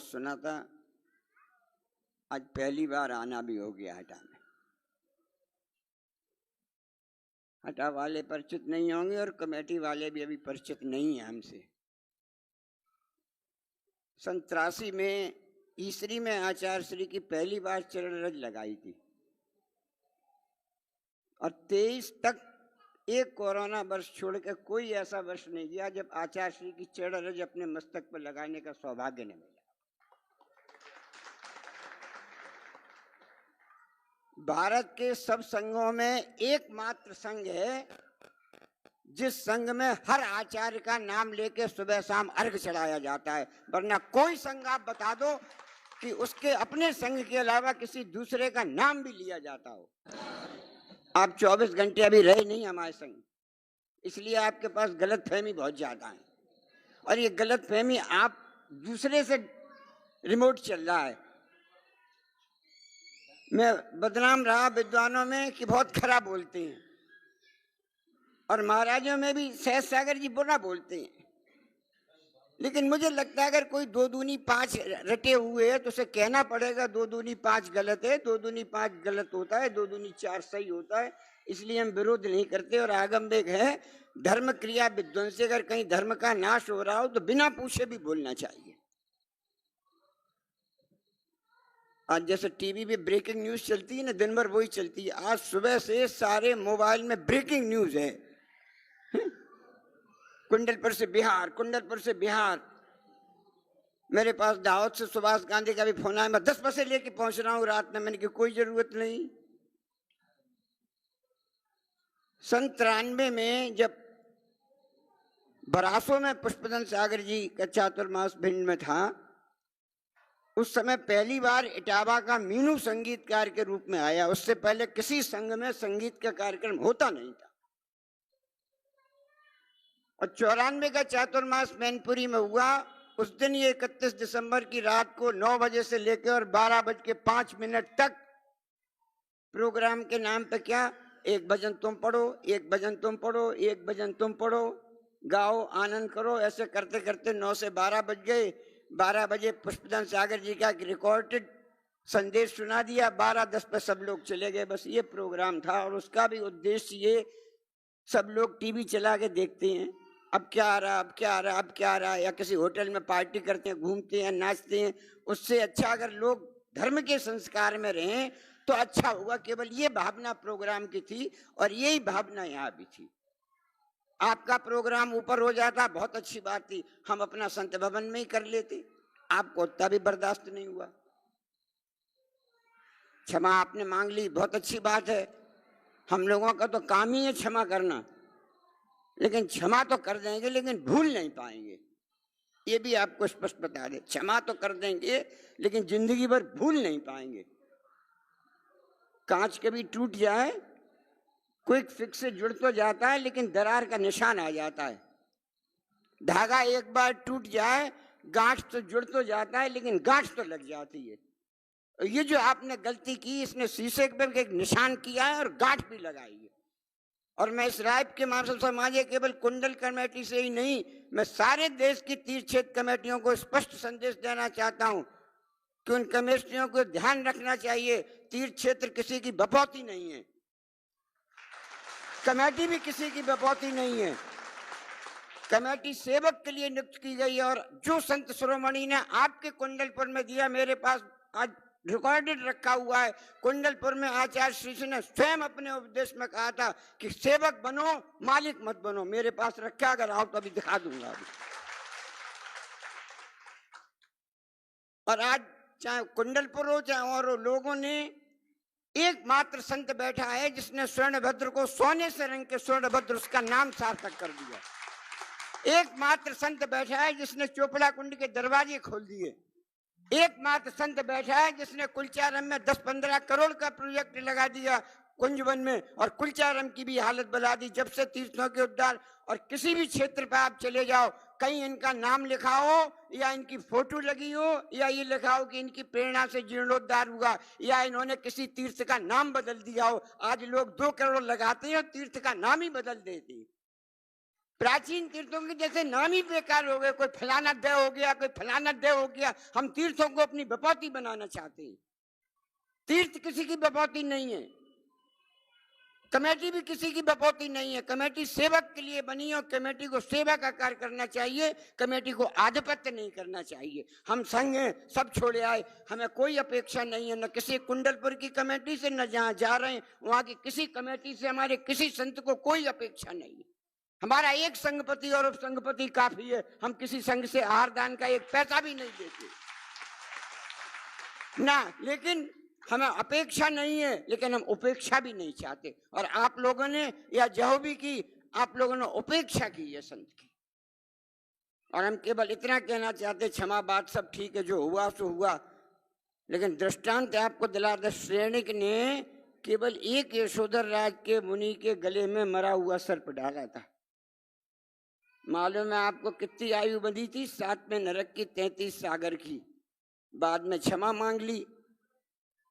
बहुत सुना था, आज पहली बार आना भी हो गया हटा में। हटा वाले परिचित नहीं होंगे और कमेटी वाले भी अभी परिचित नहीं है हमसे। 83 में ईसरी में आचार्य श्री की पहली बार चरण रज लगाई थी और 23 तक एक कोरोना वर्ष छोड़ के कोई ऐसा वर्ष नहीं गया जब आचार्य श्री की चरण रज अपने मस्तक पर लगाने का सौभाग्य न मिला। भारत के सब संघों में एकमात्र संघ है जिस संघ में हर आचार्य का नाम लेके सुबह शाम अर्घ चढ़ाया जाता है, वरना कोई संघ आप बता दो कि उसके अपने संघ के अलावा किसी दूसरे का नाम भी लिया जाता हो। आप 24 घंटे अभी रहे नहीं हमारे संग, इसलिए आपके पास गलतफहमी बहुत ज्यादा है और ये गलतफहमी आप दूसरे से रिमोट चल रहा है। मैं बदनाम रहा विद्वानों में कि बहुत खराब बोलते हैं और महाराजों में भी सहज सागर जी बुरा बोलते हैं, लेकिन मुझे लगता है अगर कोई 2 दूनी 5 रटे हुए है तो उसे कहना पड़ेगा 2 दूनी 5 गलत है, 2 दूनी 5 गलत होता है, 2 दूनी 4 सही होता है। इसलिए हम विरोध नहीं करते और आगमवेग है धर्म क्रिया विध्वंसी, अगर कहीं धर्म का नाश हो रहा हो तो बिना पूछे भी बोलना चाहिए। आज जैसे टीवी पे ब्रेकिंग न्यूज चलती है ना, दिन भर वही चलती है। आज सुबह से सारे मोबाइल में ब्रेकिंग न्यूज है, कुंडलपुर से बिहार, कुंडलपुर से बिहार। मेरे पास दाहोद से सुभाष गांधी का भी फोन आया, मैं 10 बजे लेके पहुंच रहा हूं रात में। मैंने कहा कोई जरूरत नहीं। 93 में जब बरासों में पुष्पदन सागर जी का चातुर्मास भिंड में था, उस समय पहली बार इटावा का मीनू संगीतकार के रूप में आया। उससे पहले किसी संघ में संगीत का कार्यक्रम होता नहीं था। और 94 का चातुर्मास मैनपुरी में हुआ। उस दिन ये 31 दिसंबर की रात को 9 बजे से लेकर और 12:05 तक प्रोग्राम के नाम पे क्या, एक भजन तुम पढ़ो, एक भजन तुम पढ़ो, एक भजन तुम पढ़ो, गाओ आनंद करो, ऐसे करते करते 9 से 12 बज गए। 12 बजे पुष्पदन सागर जी का रिकॉर्डेड संदेश सुना दिया, 12:10 पे सब लोग चले गए। बस ये प्रोग्राम था और उसका भी उद्देश्य ये, सब लोग टीवी चला के देखते हैं अब क्या आ रहा, अब क्या आ रहा, अब क्या आ रहा, या किसी होटल में पार्टी करते हैं, घूमते हैं, नाचते हैं। उससे अच्छा अगर लोग धर्म के संस्कार में रहें तो अच्छा होगा। केवल ये भावना प्रोग्राम की थी और यही भावना यहाँ भी थी। आपका प्रोग्राम ऊपर हो जाता, बहुत अच्छी बात थी, हम अपना संत भवन में ही कर लेते, आपको उतना भी बर्दाश्त नहीं हुआ। क्षमा आपने मांग ली, बहुत अच्छी बात है। हम लोगों का तो काम ही है क्षमा करना, लेकिन क्षमा तो कर देंगे लेकिन भूल नहीं पाएंगे। ये भी आपको स्पष्ट बता दें, क्षमा तो कर देंगे लेकिन जिंदगी भर भूल नहीं पाएंगे। कांच कभी टूट जाए, क्विक फिक्स से जुड़ तो जाता है लेकिन दरार का निशान आ जाता है। धागा एक बार टूट जाए, गांठ तो जुड़ तो जाता है लेकिन गांठ तो लग जाती है। ये जो आपने गलती की, इसने शीशे पर एक निशान किया है और गांठ भी लगाई है। और मैं इस राय के माध्यम से समाज केवल कुंडल कमेटी से ही नहीं, मैं सारे देश की तीर्थ क्षेत्र कमेटियों को स्पष्ट संदेश देना चाहता हूं कि उन कमेटियों को ध्यान रखना चाहिए। तीर्थ क्षेत्र किसी की बपौती नहीं है, कमेटी भी किसी की बपौती नहीं है। कमेटी सेवक के लिए नियुक्त की गई है और जो संत शिरोमणि ने आपके कुंडलपुर में दिया, मेरे पास आज रिकॉर्डेड रखा हुआ है। कुंडलपुर में आचार्य श्री ने स्वयं अपने उपदेश में कहा था कि सेवक बनो, मालिक मत बनो। मेरे पास रखा, अगर आओ तो अभी दिखा दूंगा अभी। और आज चाहे कुंडलपुर हो चाहे और लोगों ने, एकमात्र संत बैठा है जिसने स्वर्णभद्र को सोने से रंग के स्वर्णभद्र उसका नाम सार्थक कर दिया। एकमात्र संत बैठा है जिसने चोपड़ा कुंड के दरवाजे खोल दिए। एकमात्र संत बैठा है जिसने कुलचारम में 10-15 करोड़ का प्रोजेक्ट लगा दिया कुंजवन में, और कुलचारम की भी हालत बना दी। जब से तीर्थों के उद्धार, और किसी भी क्षेत्र पर आप चले जाओ, कहीं इनका नाम लिखा हो या इनकी फोटो लगी हो या ये लिखा हो कि इनकी प्रेरणा से जीर्णोद्धार हुआ या इन्होंने किसी तीर्थ का नाम बदल दिया हो। आज लोग 2 करोड़ लगाते हैं और तीर्थ का नाम ही बदल देते हैं। प्राचीन तीर्थों के जैसे नाम ही बेकार हो गए, कोई फलाना देव हो गया, कोई फलाना देव हो गया। हम तीर्थों को अपनी बपौती बनाना चाहते हैं। तीर्थ किसी की बपौती नहीं है, कमेटी भी किसी की बपौती नहीं है। कमेटी सेवक के लिए बनी है और कमेटी को सेवा का कार्य करना चाहिए, कमेटी को आधिपत्य नहीं करना चाहिए। हम संघ हैं, सब छोड़े आए, हमें कोई अपेक्षा नहीं है, न किसी कुंडलपुर की कमेटी से, न जहां जा रहे हैं वहां की किसी कमेटी से, हमारे किसी संत को कोई अपेक्षा नहीं है। हमारा एक संघपति और उप संघपति काफी है, हम किसी संघ से आहार दान का एक पैसा भी नहीं देते ना। लेकिन हमें अपेक्षा नहीं है, लेकिन हम उपेक्षा भी नहीं चाहते। और आप लोगों ने या जो भी की, आप लोगों ने उपेक्षा की है संत की। और हम केवल इतना कहना चाहते, क्षमा बात सब ठीक है, जो हुआ सो हुआ, लेकिन दृष्टांत आपको दिला दे। श्रेणिक ने केवल एक यशोधर राज के मुनि के गले में मरा हुआ सर्प डाला था। मालूम है आपको कितनी आयु बंधी थी? 7 में नरक की, 33 सागर की। बाद में क्षमा मांग ली।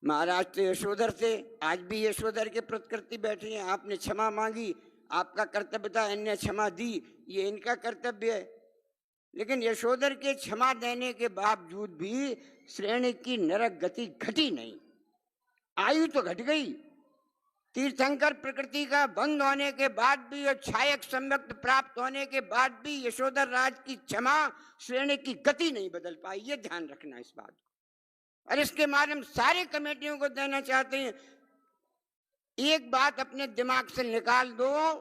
महाराज तो यशोधर थे, आज भी यशोधर के प्रतिकृति बैठी हैं। आपने क्षमा मांगी, आपका कर्तव्य था, इनने क्षमा दी, ये इनका कर्तव्य है। लेकिन यशोधर के क्षमा देने के बावजूद भी श्रेणी की नरक गति घटी नहीं, आयु तो घट गई। तीर्थंकर प्रकृति का बंद होने के बाद भी और छायक सम्यक्त प्राप्त होने के बाद भी यशोधर राज की क्षमा श्रेणी की गति नहीं बदल पाई। ये ध्यान रखना इस बात को। और इसके माध्यम सारे कमेटियों को देना चाहते हैं, एक बात अपने दिमाग से निकाल दो,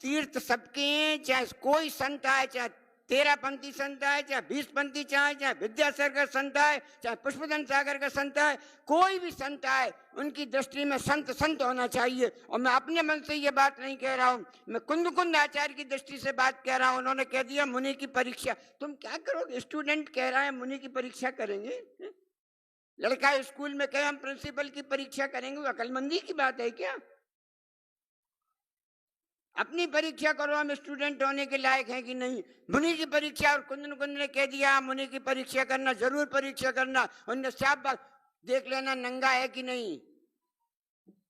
तीर्थ सबके हैं, चाहे कोई संत आए, चाहे 13पंथी संत आए, चाहे 20पंथी चाहे विद्यासागर संत आए, चाहे पुष्पदन सागर का संत आए, कोई भी संत आए, उनकी दृष्टि में संत संत होना चाहिए। और मैं अपने मन से ये बात नहीं कह रहा हूँ, मैं कुंद आचार्य की दृष्टि से बात कह रहा हूँ। उन्होंने कह दिया मुनि की परीक्षा। तुम क्या करोगे? स्टूडेंट कह रहा है मुनि की परीक्षा करेंगे। लड़का स्कूल में कहे हम प्रिंसिपल की परीक्षा करेंगे, अकलमंदी की बात है क्या? अपनी परीक्षा करो, हम स्टूडेंट होने के लायक हैं कि नहीं। मुनि की परीक्षा, और कुंद ने कह दिया मुनि की परीक्षा करना, जरूर परीक्षा करना। उनने साफ बात, देख लेना नंगा है कि नहीं,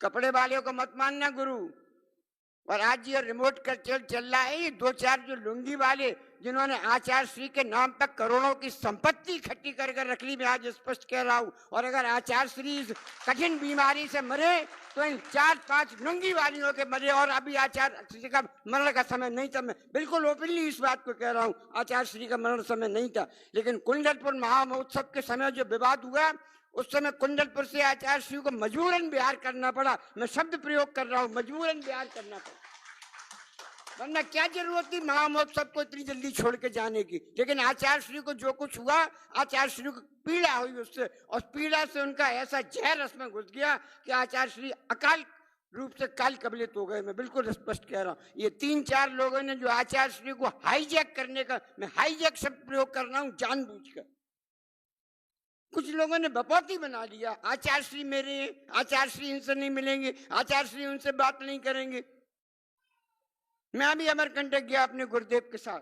कपड़े वाले को मत मानना गुरु। और आज ये रिमोट कर चल रहा है, ये 2-4 जो लुंगी वाले जिन्होंने आचार्य श्री के नाम पर करोड़ों की संपत्ति इकट्ठी कर रख ली, मैं आज स्पष्ट कह रहा हूं। और अगर आचार्य श्री इस कठिन बीमारी से मरे तो इन 4-5 लुंगी वालियों के मरे। और अभी आचार्य श्री का मरण का समय नहीं था, मैं बिल्कुल ओपनली इस बात को कह रहा हूँ, आचार्य श्री का मरण समय नहीं था। लेकिन कुंडलपुर महामहोत्सव के समय जो विवाद हुआ, उस समय कुंडलपुर से आचार्य श्री को मजबूरन बिहार करना पड़ा। मैं शब्द प्रयोग कर रहा हूं, मजबूरन बिहार करना पड़ा, वरना क्या जरूरत थी महामहोत्सव को इतनी जल्दी छोड़ के जाने की। लेकिन आचार्य श्री को जो कुछ हुआ, आचार्य श्री को पीड़ा हुई उससे, और पीड़ा से उनका ऐसा जहर रस में घुस गया कि आचार्य श्री अकाल रूप से काल कबलित हो गए। मैं बिल्कुल स्पष्ट कह रहा हूं। ये 3-4 लोगों ने जो आचार्य श्री को हाईजैक करने का, मैं हाईजैक शब्द प्रयोग कर रहा हूं जानबूझकर, कुछ लोगों ने बपौती बना लिया। आचार्य श्री मेरे, आचार्य श्री इनसे नहीं मिलेंगे, आचार्य श्री उनसे बात नहीं करेंगे। मैं अभी अमरकंटक गया अपने गुरुदेव के साथ,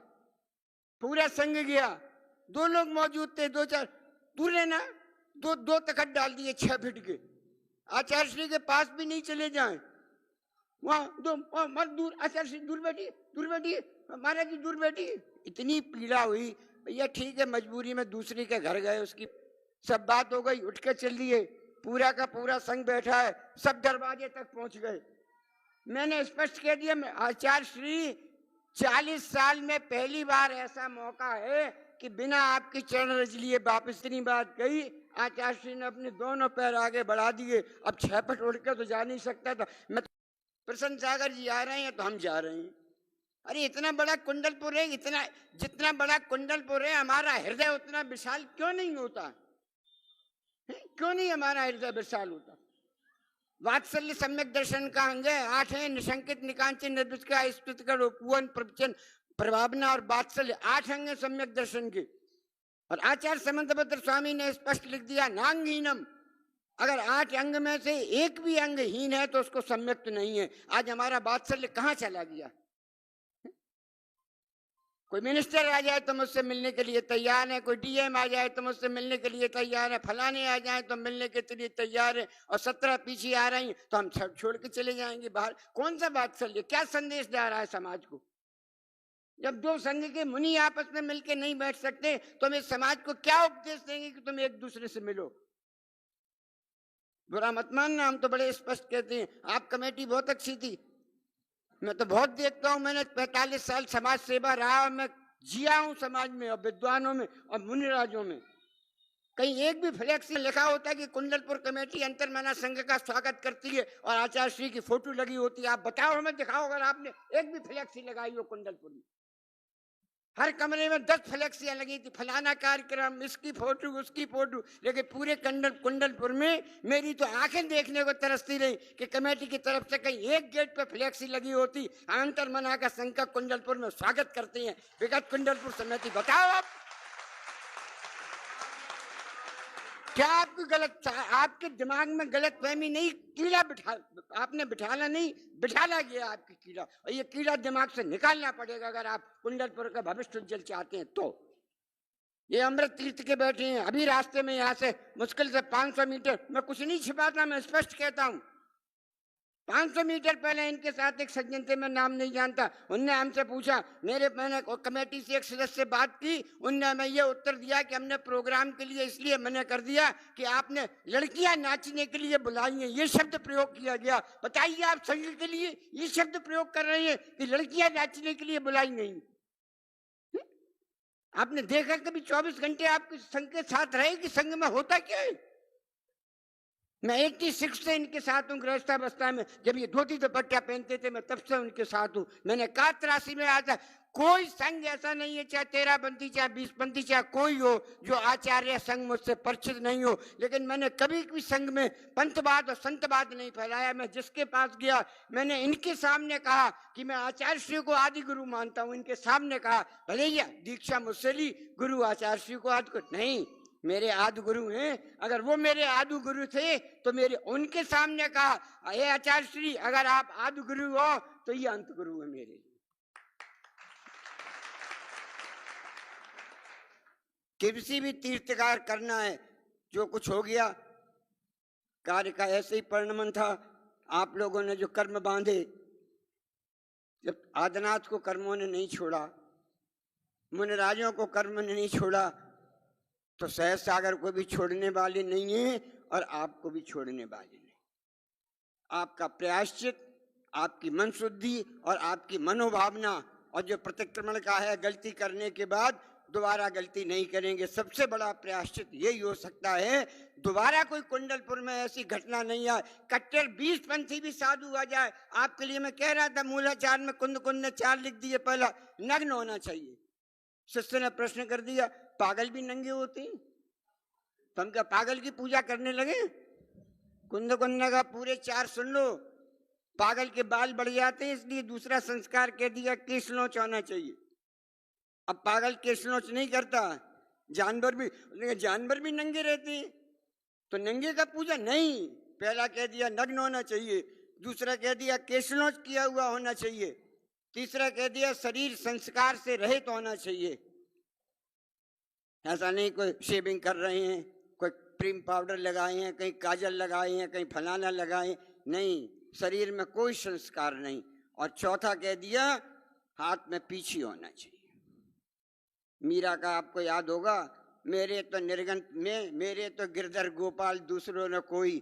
पूरा संघ गया, 2 लोग मौजूद थे, 2-4 दूर रहना, 2 तखत डाल दिए 6 फीट के। आचार्य श्री के पास भी नहीं चले जाए, वहां 2 मत दूर, आचार्य श्री दूर बैठिए, दूर बैठिए, महाराज जी दूर बैठिए। इतनी पीड़ा हुई। भैया ठीक है, मजबूरी में दूसरे के घर गए, उसकी सब बात हो गई, उठ के चल दिए। पूरा का पूरा संघ बैठा है, सब दरवाजे तक पहुंच गए। मैंने स्पष्ट कह दिया, आचार्य श्री 40 साल में पहली बार ऐसा मौका है कि बिना आपकी चरण रज लिए वापस इतनी बात कही। आचार्य श्री ने अपने दोनों पैर आगे बढ़ा दिए। अब 6 फुट उड़ के तो जा नहीं सकता था मैं, प्रसन्न सागर जी आ रहे हैं तो हम जा रहे हैं। अरे इतना बड़ा कुंडलपुर है, इतना जितना बड़ा कुंडलपुर है, हमारा हृदय उतना विशाल क्यों नहीं होता? क्यों नहीं हमारा हृदय विशाल होता? वात्सल्य सम्यक दर्शन का अंग है, 8 है, निशंकित निकांचन निर्विष्का स्तुति कर उपवन प्रवचन प्रभावना और वात्सल्य, 8 अंग है सम्यक दर्शन के। और आचार्य समंतभद्र स्वामी ने स्पष्ट लिख दिया, नांगहीनम। अगर 8 अंग में से एक भी अंग हीन है तो उसको सम्यक नहीं है। आज हमारा वात्सल्य कहाँ चला गया? कोई मिनिस्टर आ जाए तो मुझसे मिलने के लिए तैयार है, कोई डीएम आ जाए तो मुझसे मिलने के लिए तैयार है, फलाने आ जाए तो मिलने के लिए तैयार है, और 17 पीछे आ रही तो हम छोड़ के चले जाएंगे बाहर। कौन सा बात चल रही है? क्या संदेश जा रहा है समाज को? जब दो संघ के मुनि आपस में मिलके नहीं बैठ सकते तो हम इस समाज को क्या उपदेश देंगे कि तुम एक दूसरे से मिलो? बुरा मत मानना, हम तो बड़े स्पष्ट कहते हैं। आप कमेटी बहुत अच्छी थी, मैं तो बहुत देखता हूं, मैंने 45 साल समाज सेवा रहा, मैं जिया हूं समाज में और विद्वानों में और मुनिराजों में। कहीं एक भी फ्लैक्स लिखा होता है कि कुंडलपुर कमेटी अंतर्मना संघ का स्वागत करती है और आचार्य श्री की फोटो लगी होती है? आप बताओ, हमें दिखाओ अगर आपने एक भी फ्लैक्सी लगाई हो कुंडलपुर में। हर कमरे में 10 फ्लैक्सियां लगी थी, फलाना कार्यक्रम, इसकी फोटो उसकी फोटो, लेकिन पूरे कुंडलपुर में मेरी तो आंखें देखने को तरसती रही कि कमेटी की तरफ से कहीं एक गेट पे फ्लैक्सी लगी होती, अंतर्मना का संघ का कुंडलपुर में स्वागत करते हैं विगत कुंडलपुर समिति। बताओ आप, क्या आपकी गलत, आपके दिमाग में गलत फहमी नहीं, कीड़ा आपने बिठाना नहीं, बिठाना गया आपकी कीड़ा, और ये कीड़ा दिमाग से निकालना पड़ेगा अगर आप कुंडलपुर का भविष्य उज्जवल चाहते हैं तो। ये अमृत तीर्थ के बैठे हैं अभी रास्ते में, यहाँ से मुश्किल से 500 मीटर, मैं कुछ नहीं छिपाता, मैं स्पष्ट कहता हूँ, 500 मीटर पहले इनके साथ एक सज्जन थे, मैं नाम नहीं जानता, उनने हमसे पूछा, मैंने कमेटी से एक सदस्य से बात की, उनने हमें ये उत्तर दिया कि हमने प्रोग्राम के लिए इसलिए मना कर दिया कि आपने लड़कियां नाचने के लिए बुलाई हैं, ये शब्द प्रयोग किया गया। बताइए, आप संघ के लिए ये शब्द प्रयोग कर रहे हैं कि लड़कियां नाचने के लिए बुलाई गई? आपने देखा कभी 24 घंटे आपके संघ के साथ रहे कि संघ में होता क्या है? मैं 86 से इनके साथ हूँ, गृहस्थावस्था में जब ये धोती दुपट्टा पहनते थे मैं तब से उनके साथ हूँ। मैंने कहा 83 में आता, कोई संघ ऐसा नहीं है, चाहे 13 पंथी चाहे 20 पंथी चाहे कोई हो, जो आचार्य संघ मुझसे परिचित नहीं हो, लेकिन मैंने कभी भी संघ में पंथवाद और संतवाद नहीं फैलाया। मैं जिसके पास गया मैंने इनके सामने कहा कि मैं आचार्य श्री को आदि गुरु मानता हूँ, इनके सामने कहा, भैया दीक्षा मुझसे ली, गुरु आचार्य श्री को आदि गुरु नहीं, मेरे आदि गुरु हैं, अगर वो मेरे आदि गुरु थे तो मेरे उनके सामने कहा, हे आचार्य श्री अगर आप आदि गुरु हो तो ये अंत गुरु है मेरे। किसी भी तीर्थकार करना है, जो कुछ हो गया कार्य का ऐसे ही परिणमन था। आप लोगों ने जो कर्म बांधे, जब आदिनाथ को कर्मों ने नहीं छोड़ा, मुनिराजों को कर्म ने नहीं छोड़ा, तो सहज सागर को भी छोड़ने वाले नहीं है और आपको भी छोड़ने वाले नहीं। आपका प्रायश्चित, आपकी मन शुद्धि और आपकी मनोभावना, और जो प्रतिक्रमण का है, गलती करने के बाद दोबारा गलती नहीं करेंगे, सबसे बड़ा प्रायश्चित यही हो सकता है। दोबारा कोई कुंडलपुर में ऐसी घटना नहीं आए, कट्टर 20 पंथी भी साधु आ जाए। आपके लिए मैं कह रहा था, मूलाचार में कुंद कुंद ने 4 लिख दिए, पहला नग्न होना चाहिए। शिष्य ने प्रश्न कर दिया, पागल भी नंगे होते हैं? तो हम क्या पागल की पूजा करने लगे? कुंद कुंद का पूरे 4 सुन लो, पागल के बाल बढ़ जाते हैं, इसलिए दूसरा संस्कार कह दिया, केश नोच होना चाहिए। अब पागल केश नोच नहीं करता, जानवर भी नंगे रहते हैं, तो नंगे का पूजा नहीं। पहला कह दिया नग्न होना चाहिए, दूसरा कह दिया केश नोच किया हुआ होना चाहिए, तीसरा कह दिया शरीर संस्कार से रहित होना चाहिए। ऐसा नहीं कोई शेविंग कर रहे हैं, कोई क्रीम पाउडर लगाए हैं, कहीं काजल लगाए हैं, कहीं फलाना लगाए, नहीं, शरीर में कोई संस्कार नहीं। और चौथा कह दिया हाथ में पीछे होना चाहिए। मीरा का आपको याद होगा, मेरे तो निर्गंत में, मेरे तो गिरधर गोपाल दूसरों ने कोई,